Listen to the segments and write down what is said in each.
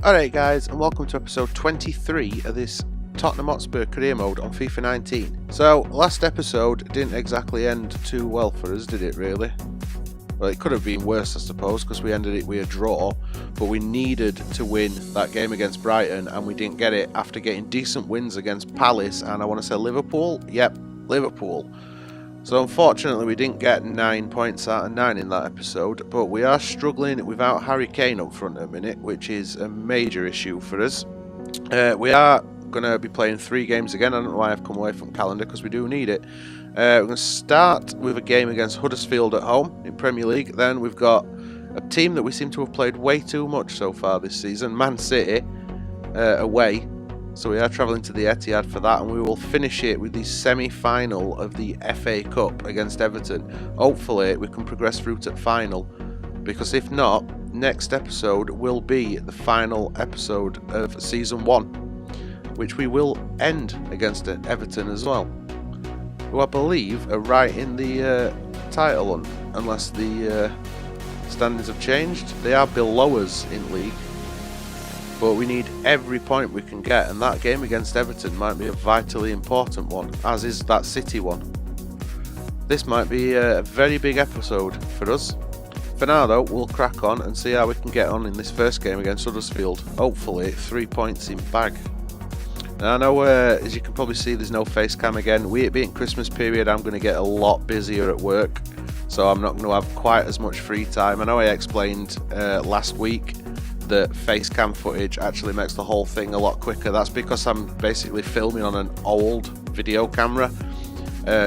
Alright guys, and welcome to episode 23 of this Tottenham Hotspur career mode on FIFA 19. So, last episode didn't exactly end too well for us, did it really? Well, it could have been worse, I suppose, because we ended it with a draw, but we needed to win that game against Brighton, and we didn't get it after getting decent wins against Palace, and I want to say Liverpool? Yep, Liverpool. So unfortunately we didn't get 9 points out of 9 in that episode, but we are struggling without Harry Kane up front at the minute, which is a major issue for us. We are going to be playing 3 games again. I don't know why I've come away from calendar, because we do need it. We're going to start with a game against Huddersfield at home in Premier League. Then we've got a team that we seem to have played way too much so far this season, Man City, away. So we are travelling to the Etihad for that, and we will finish it with the semi-final of the FA Cup against Everton. Hopefully we can progress through to final, because if not, next episode will be the final episode of Season 1, which we will end against Everton as well, who I believe are right in the title hunt, unless the standings have changed. They are below us in league. But we need every point we can get, and that game against Everton might be a vitally important one, as is that City one. This might be a very big episode for us. For now though, we'll crack on and see how we can get on in this first game against Huddersfield. Hopefully 3 points in bag. Now I know, as you can probably see, there's no face cam again. With it being Christmas period, I'm going to get a lot busier at work, so I'm not going to have quite as much free time. I know I explained last week that face cam footage actually makes the whole thing a lot quicker. That's because I'm basically filming on an old video camera,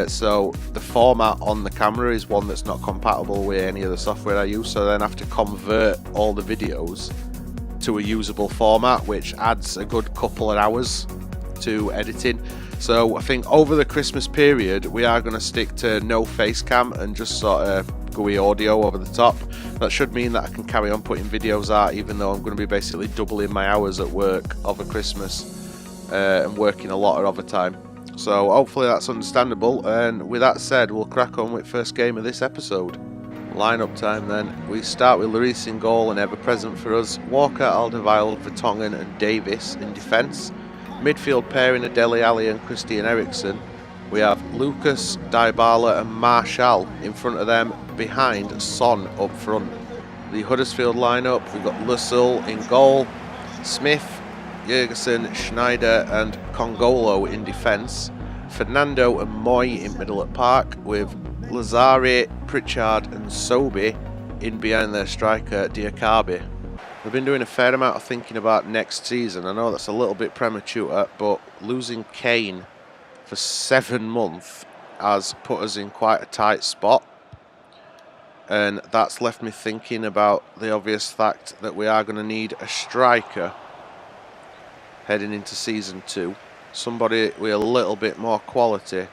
so the format on the camera is one that's not compatible with any of the software I use, so then I have to convert all the videos to a usable format, which adds a good couple of hours to editing. So I think over the Christmas period we are going to stick to no face cam and just sort of GUI audio over the top. That should mean that I can carry on putting videos out, even though I'm going to be basically doubling my hours at work over Christmas and working a lot of overtime. So hopefully that's understandable, and with that said, we'll crack on with first game of this episode. Lineup time then. We start with Lloris in goal, and ever present for us, Walker, Alderweireld, Vertonghen and Davis in defence. Midfield pairing of Dele Alli and Christian Eriksen. We have Lucas, Dybala and Martial in front of them, behind Son up front. The Huddersfield lineup, we've got Lussell in goal, Smith, Jurgensen, Schneider and Congolo in defence. Fernando and Moy in middle at park, with Lazare, Pritchard and Sobi in behind their striker Diakabi. We've been doing a fair amount of thinking about next season. I know that's a little bit premature, but losing Kane for 7 months has put us in quite a tight spot, and that's left me thinking about the obvious fact that we are going to need a striker heading into season 2, somebody with a little bit more quality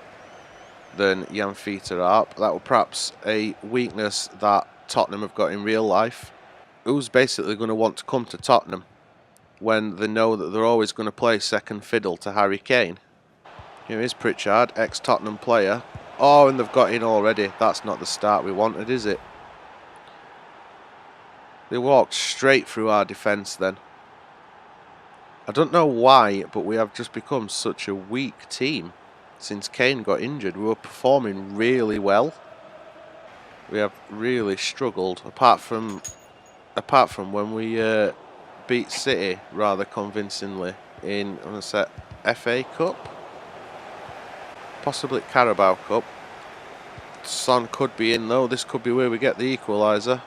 than Jan Fiete are. That will perhaps a weakness that Tottenham have got in real life. Who's basically going to want to come to Tottenham when they know that they're always going to play second fiddle to Harry Kane? Here is Pritchard, ex-Tottenham player. Oh, and they've got in already. That's not the start we wanted, is it? They walked straight through our defence then. I don't know why, but we have just become such a weak team since Kane got injured. We were performing really well. We have really struggled, apart from when we beat City rather convincingly in, I'm going to say, FA Cup. Possibly Carabao Cup. Son could be in though. This could be where we get the equaliser.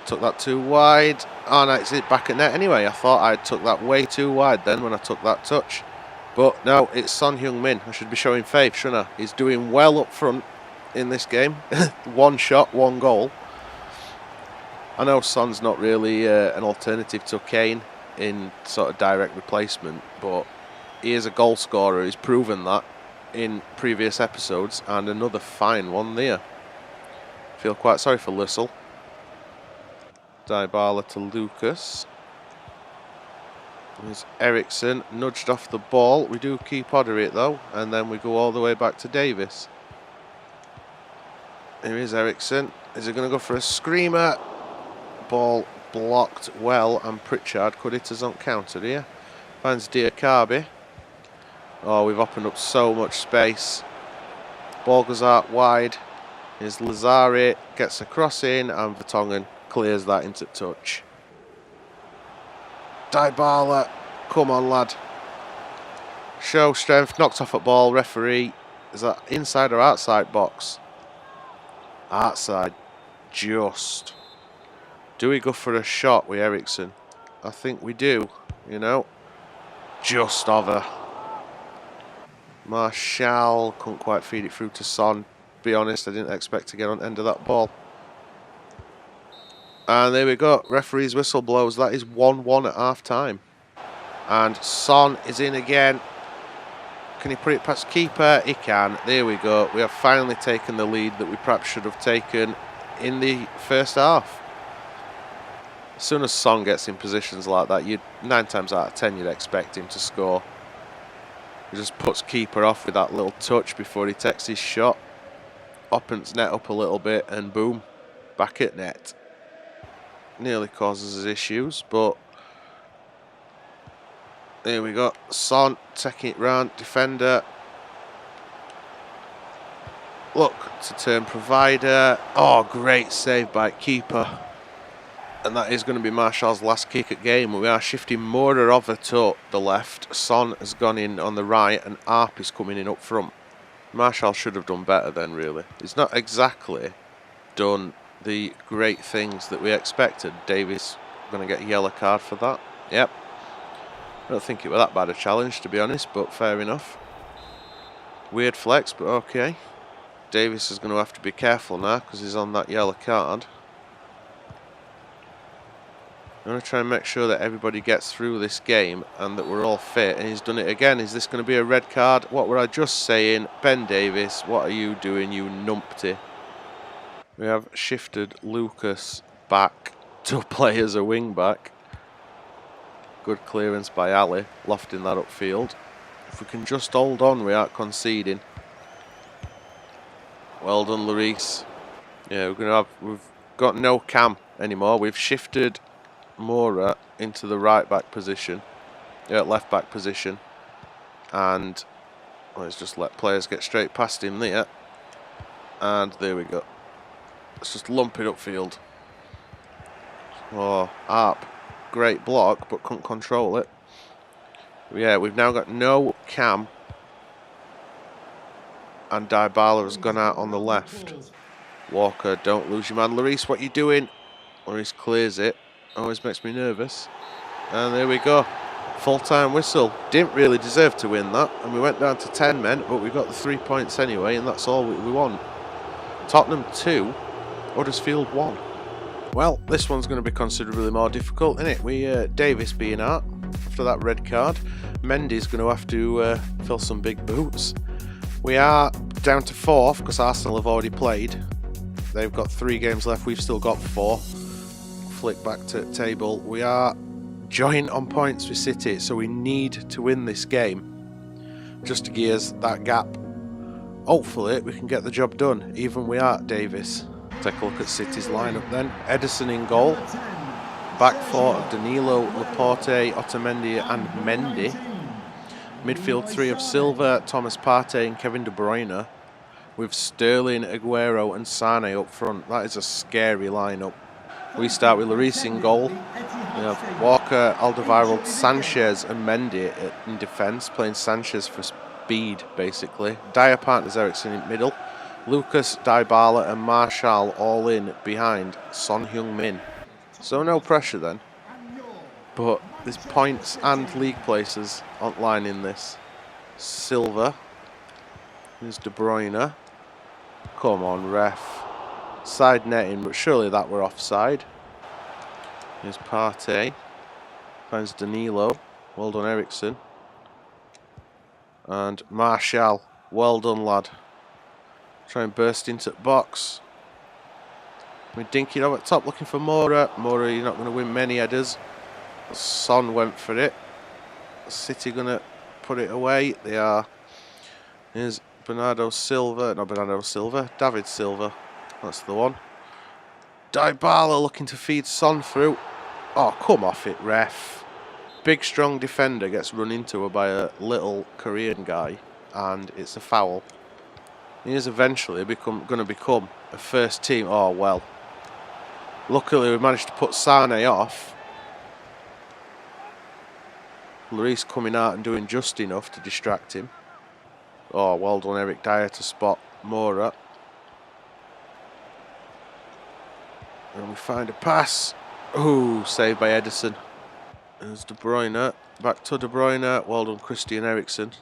Took that too wide. Oh no, it's back at net anyway. I thought I took that way too wide then when I took that touch. But no, it's Son Heung-min. I should be showing faith, shouldn't I? He's doing well up front in this game. 1 shot, 1 goal. I know Son's not really an alternative to Kane in sort of direct replacement, but he is a goal scorer. He's proven that in previous episodes, and another fine one there. Feel quite sorry for Lussell. Dybala to Lucas. There's Eriksen, nudged off the ball. We do keep order it though, and then we go all the way back to Davis. Here is Eriksen. Is he going to go for a screamer? Ball blocked well, and Pritchard could hit us on counter here. Finds Diakabi. Oh, we've opened up so much space. Ball goes out wide. Here's Lazare, gets a cross in, and Vertonghen clears that into touch. Dybala, come on lad. Show strength, knocked off at ball, referee. Is that inside or outside box? Outside, just. Do we go for a shot with Ericsson? I think we do, you know. Just over. Martial couldn't quite feed it through to Son. Be honest, I didn't expect to get on the end of that ball. And there we go. Referee's whistle blows. That is 1-1 at half time. And Son is in again. Can he put it past keeper? He can. There we go. We have finally taken the lead that we perhaps should have taken in the first half. As soon as Son gets in positions like that, 9 times out of 10 you'd expect him to score. He just puts keeper off with that little touch before he takes his shot. Opens net up a little bit and boom, back at net. Nearly causes us issues, but there we go. Son taking it round, defender. Look to turn provider. Oh, great save by keeper. And that is going to be Martial's last kick at game. We are shifting Mora over to the left. Son has gone in on the right and Arp is coming in up front. Martial should have done better then, really. He's not exactly done the great things that we expected. Davies going to get a yellow card for that. Yep. I don't think it was that bad a challenge, to be honest, but fair enough. Weird flex, but okay. Davies is going to have to be careful now because he's on that yellow card. I'm going to try and make sure that everybody gets through this game and that we're all fit. And he's done it again. Is this going to be a red card? What were I just saying? Ben Davies, what are you doing, you numpty? We have shifted Lucas back to play as a wing back. Good clearance by Ali, lofting that upfield. If we can just hold on without conceding. Well done, Lloris. Yeah, we've got no Cam anymore. We've shifted Mora into the right back position, left back position, and let's just let players get straight past him there. And there we go. Let's just lump it upfield. Oh, Arp, great block, but couldn't control it. Yeah, we've now got no Cam, and Dybala has gone out on the left. Walker, don't lose your man. Lloris, what you doing? Lloris clears it. Always makes me nervous. And there we go. Full-time whistle. Didn't really deserve to win that. And we went down to 10 men, but we got the 3 points anyway, and that's all we want. Tottenham 2, Huddersfield 1. Well, this one's going to be considerably more difficult, isn't it? Davis being out after that red card. Mendy's going to have to fill some big boots. We are down to 4th because Arsenal have already played. They've got 3 games left. We've still got 4. Flick back to table. We are joint on points with City, so we need to win this game just to give us that gap. Hopefully we can get the job done, even without Davis. Take a look at City's lineup then. Ederson in goal. Back 4 of Danilo, Laporte, Otamendi and Mendy. Midfield 3 of Silva, Thomas Partey and Kevin De Bruyne. With Sterling, Aguero and Sane up front. That is a scary lineup. We start with Lloris in goal. We have Walker, Alderweireld, Sanchez and Mendy in defence, playing Sanchez for speed, basically. Dyer partners Ericsson in middle. Lucas, Dybala and Martial all in behind Son Heung-min. So no pressure then. But there's points and league places on line in this. Silva. Here's De Bruyne. Come on, ref. Side netting, but surely that were offside. Here's Partey. Finds Danilo. Well done, Ericsson. And Martial. Well done, lad. Try and burst into the box. We dink it over at top looking for Mora. Mora, you're not going to win many headers. Son went for it. City going to put it away. They are. Here's Bernardo Silva. Not Bernardo Silva. David Silva. That's the one. Dybala looking to feed Son through. Oh, come off it, ref. Big, strong defender gets run into by a little Korean guy, and it's a foul. He is eventually going to become a first team. Oh, well. Luckily, we managed to put Sane off. Lloris coming out and doing just enough to distract him. Oh, well done, Eric Dyer, to spot Mora. And we find a pass. Ooh, saved by Edison. There's De Bruyne. Back to De Bruyne. Well done, Christian Eriksen.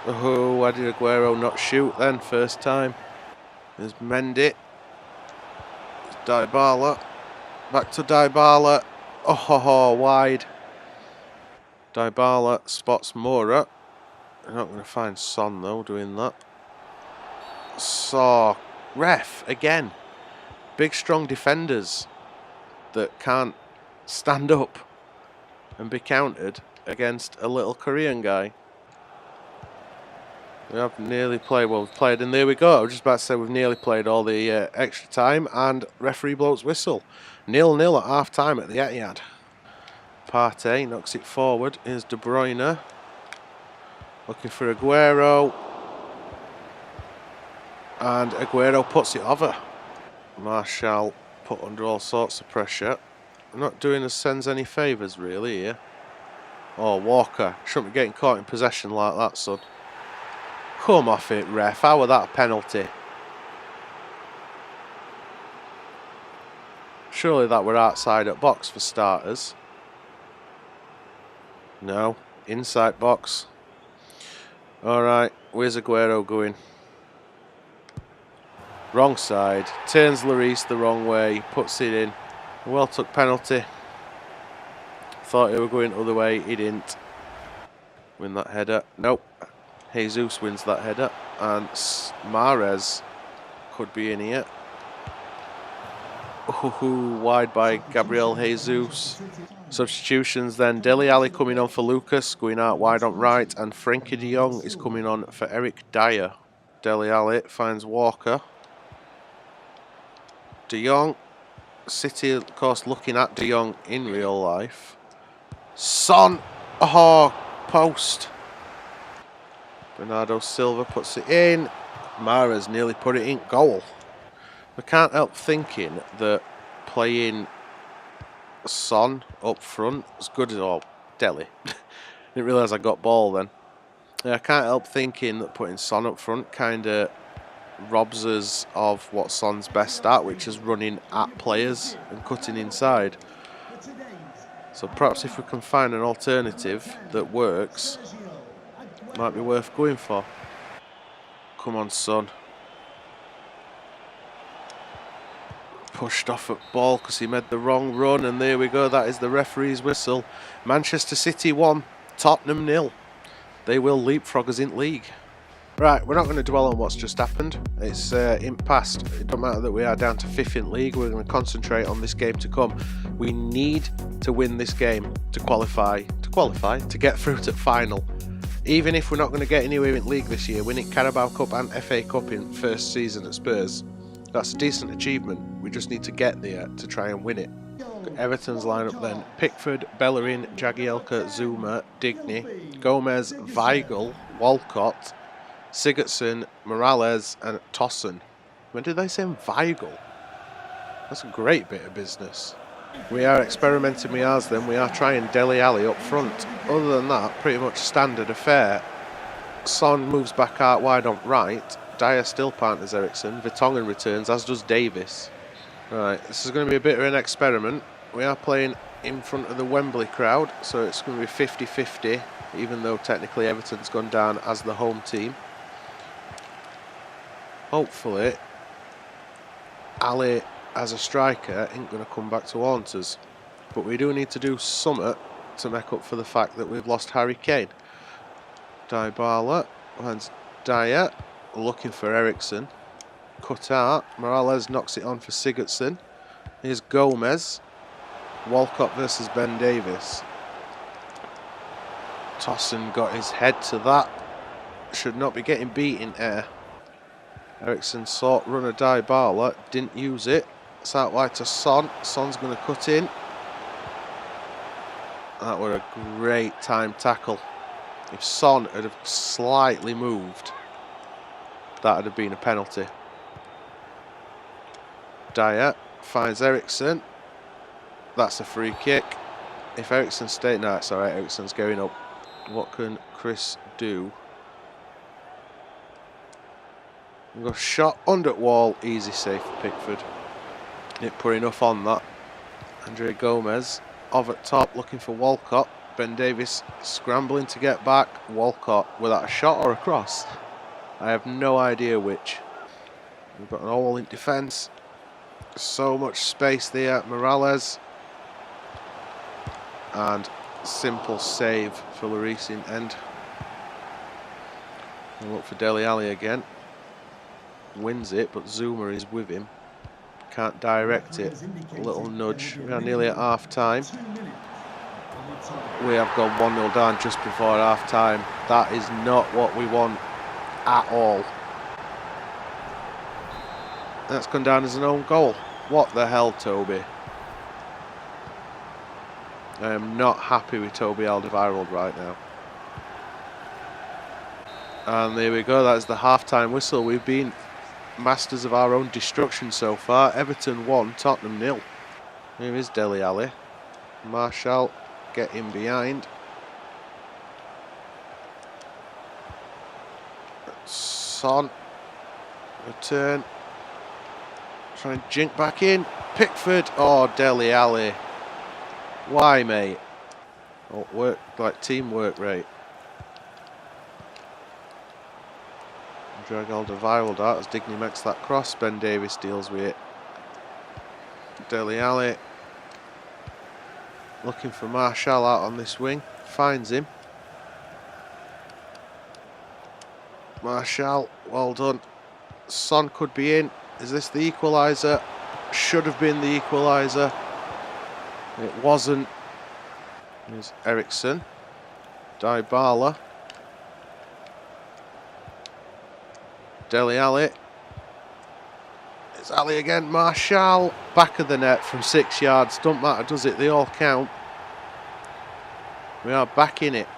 Oh, why did Aguero not shoot then? First time. There's Mendy. There's Dybala. Back to Dybala. Oh, wide. Dybala spots Mora. I'm not going to find Son though doing that. So, ref again. Big strong defenders that can't stand up and be countered against a little Korean guy. We have nearly played, well, we've played, and there we go. I was just about to say we've nearly played all the extra time, and referee blows whistle. 0-0 at half time at the Etihad. Partey knocks it forward. Here's De Bruyne. Looking for Aguero. And Aguero puts it over. Martial put under all sorts of pressure. Not doing us sends any favours really here. Oh, Walker. Shouldn't be getting caught in possession like that, son. Come off it, ref. How was that a penalty? Surely that were outside at box for starters. No. Inside box. Alright. Where's Aguero going? Wrong side. Turns Lloris the wrong way. Puts it in. Well took penalty. Thought he were going the other way. He didn't. Win that header. Nope. Jesus wins that header. And Mahrez could be in here. Ooh, wide by Gabriel Jesus. Substitutions then. Dele Alli coming on for Lucas. Going out wide on right. And Frenkie de Jong is coming on for Eric Dyer. Dele Alli finds Walker. De Jong. City, of course, looking at De Jong in real life. Son. Oh, post. Bernardo Silva puts it in. Mahrez nearly put it in. Goal. I can't help thinking that playing Son up front as good as Dele. Didn't realise I got ball then. I can't help thinking that putting Son up front kind of robs us of what Son's best at, which is running at players and cutting inside. So perhaps if we can find an alternative that works, might be worth going for. Come on, Son. Pushed off at ball because he made the wrong run, and there we go. That is the referee's whistle. Manchester City 1, Tottenham 0. They will leapfrog us in league. Right, we're not going to dwell on what's just happened. It's in past. It don't matter that we are down to 5th in league. We're going to concentrate on this game to come. We need to win this game to qualify, to get through to final. Even if we're not going to get anywhere in league this year, winning Carabao Cup and FA Cup in first season at Spurs, that's a decent achievement. We just need to get there to try and win it. Everton's lineup then: Pickford, Bellerin, Jagielka, Zuma, Digny, Gomez, Weigl, Walcott, Sigurdsson, Morales and Tossen. When did they say Weigl? That's a great bit of business. We are experimenting with ours then. We are trying Dele Alli up front. Other than that, pretty much standard affair. Son moves back out wide on right. Dyer still partners Eriksen. Vertonghen returns, as does Davis. Right, this is going to be a bit of an experiment. We are playing in front of the Wembley crowd, so it's going to be 50-50, even though technically Everton's gone down as the home team. Hopefully, Ali as a striker ain't going to come back to haunt us. But we do need to do something to make up for the fact that we've lost Harry Kane. Dybala finds Dyer, looking for Eriksen. Cut out. Morales knocks it on for Sigurdsson. Here's Gomez. Walcott versus Ben Davis. Tossen got his head to that. Should not be getting beat in air. Ericsson sought runner Dybala, didn't use it. It's out wide to Son. Son's going to cut in. That were a great time tackle. If Son had have slightly moved, that would have been a penalty. Dyer finds Ericsson. That's a free kick. If Ericsson stayed, no, it's alright, Ericsson's going up. What can Chris do? Go shot under wall, easy save for Pickford. Didn't put enough on that. Andre Gomez off at top looking for Walcott. Ben Davies scrambling to get back. Walcott, was that a shot or a cross? I have no idea which. We've got an all in defence. So much space there. Morales. And simple save for Lloris in end. And look for Dele Alli again. Wins it, but Zuma is with him. Can't direct it. A little nudge. We are nearly at half time. We have gone 1-0 down just before half time. That is not what we want at all. That's gone down as an own goal. What the hell, Toby? I am not happy with Toby Alderweireld right now. And there we go, that is the half-time whistle. We've been masters of our own destruction so far. Everton 1, Tottenham 0. Here is Dele Alli. Martial get in behind. Son. Return. Try and jink back in. Pickford. Oh, Dele Alli. Why, mate? Oh, work like teamwork, right? Drag Alderweireld out as Digne makes that cross. Ben Davies deals with it. Dele Alli looking for Martial out on this wing. Finds him. Martial, well done. Son could be in. Is this the equaliser? Should have been the equaliser. It wasn't. Here's Ericsson. Dybala. Dele Alli. It's Alli again. Martial. Back of the net from 6 yards. Don't matter, does it? They all count. We are back in it.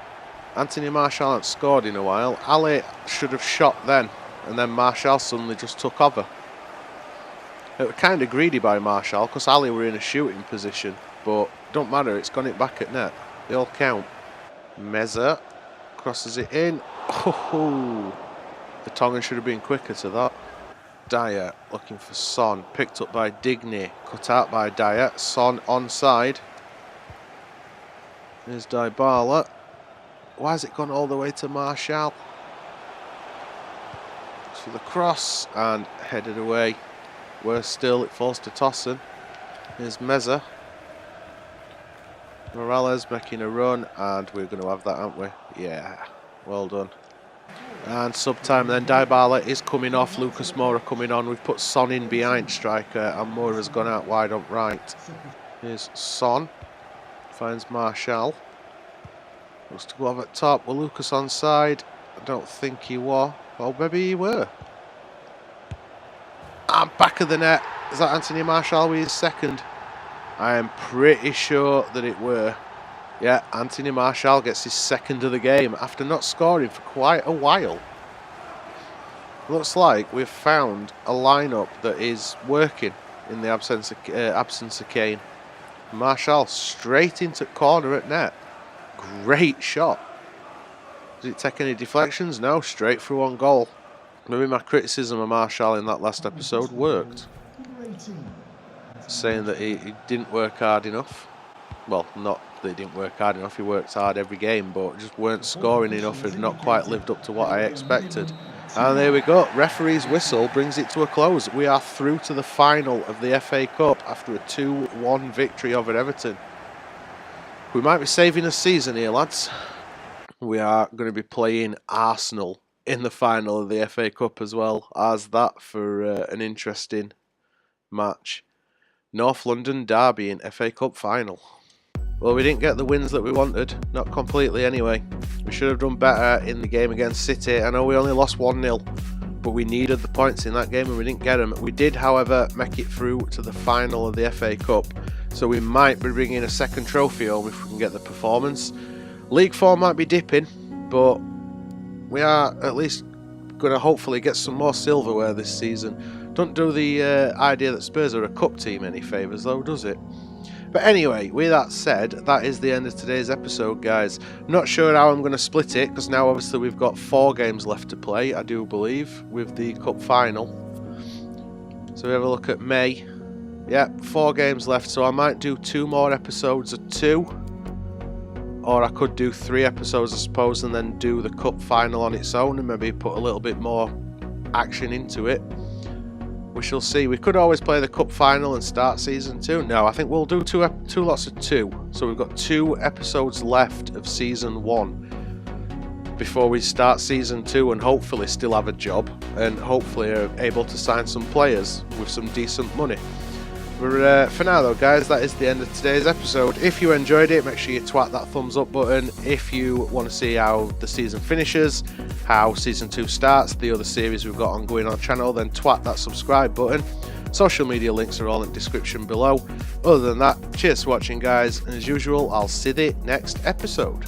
Anthony Martial hasn't scored in a while. Alli should have shot then. And then Martial suddenly just took over. It was kind of greedy by Martial because Alli were in a shooting position. But don't matter, it's gone it back at net. They all count. Meza crosses it in. Oh, the Tongan should have been quicker to that. Dyer looking for Son. Picked up by Digne. Cut out by Dyer. Son onside. Here's Dybala. Why has it gone all the way to Martial? For the cross and headed away. Worse still, it falls to Tossen. Here's Meza. Morales making a run, and we're going to have that, aren't we? Yeah, well done. And sub-time then, Dybala is coming off, Lucas Moura coming on. We've put Son in behind striker, and Moura's gone out wide on right. Here's Son, finds Martial. Looks to go off at top. Well, Lucas onside. I don't think he was. Well, maybe he were. And back of the net. Is that Anthony Martial with his second? I am pretty sure that it were. Yeah, Anthony Martial gets his second of the game after not scoring for quite a while. Looks like we've found a lineup that is working in the absence of Kane. Martial straight into corner at net. Great shot. Did it take any deflections? No, straight through on goal. Maybe my criticism of Martial in that last episode worked. Saying that he didn't work hard enough. Well, not that he didn't work hard enough, he worked hard every game, but just weren't scoring enough and not quite lived up to what I expected. And there we go, referee's whistle brings it to a close. We are through to the final of the FA Cup after a 2-1 victory over Everton. We might be saving a season here, lads. We are going to be playing Arsenal in the final of the FA Cup as well, as that for an interesting match. North London derby in FA Cup final. Well, we didn't get the wins that we wanted, not completely anyway. We should have done better in the game against City. I know we only lost 1-0, but we needed the points in that game and we didn't get them. We did, however, make it through to the final of the FA Cup, so we might be bringing a second trophy home if we can get the performance. League form might be dipping, but we are at least going to hopefully get some more silverware this season. Don't do the idea that Spurs are a cup team any favours though, does it? But anyway, with that said, that is the end of today's episode, guys. I'm not sure how I'm going to split it, because now obviously we've got 4 games left to play, I do believe, with the cup final. So we have a look at May. Yeah, 4 games left, so I might do 2 more episodes of 2. Or I could do 3 episodes, I suppose, and then do the cup final on its own and maybe put a little bit more action into it. We shall see. We could always play the cup final and start season 2. No, I think we'll do two lots of 2. So we've got 2 episodes left of season 1 before we start season 2 and hopefully still have a job and hopefully are able to sign some players with some decent money. For now though, guys, that is the end of today's episode. If you enjoyed it, make sure you twat that thumbs up button. If you want to see how the season finishes, how season 2 starts, the other series we've got ongoing on the channel, then twat that subscribe button. Social media links are all in the description below. Other than that, cheers for watching, guys, and as usual, I'll see you next episode.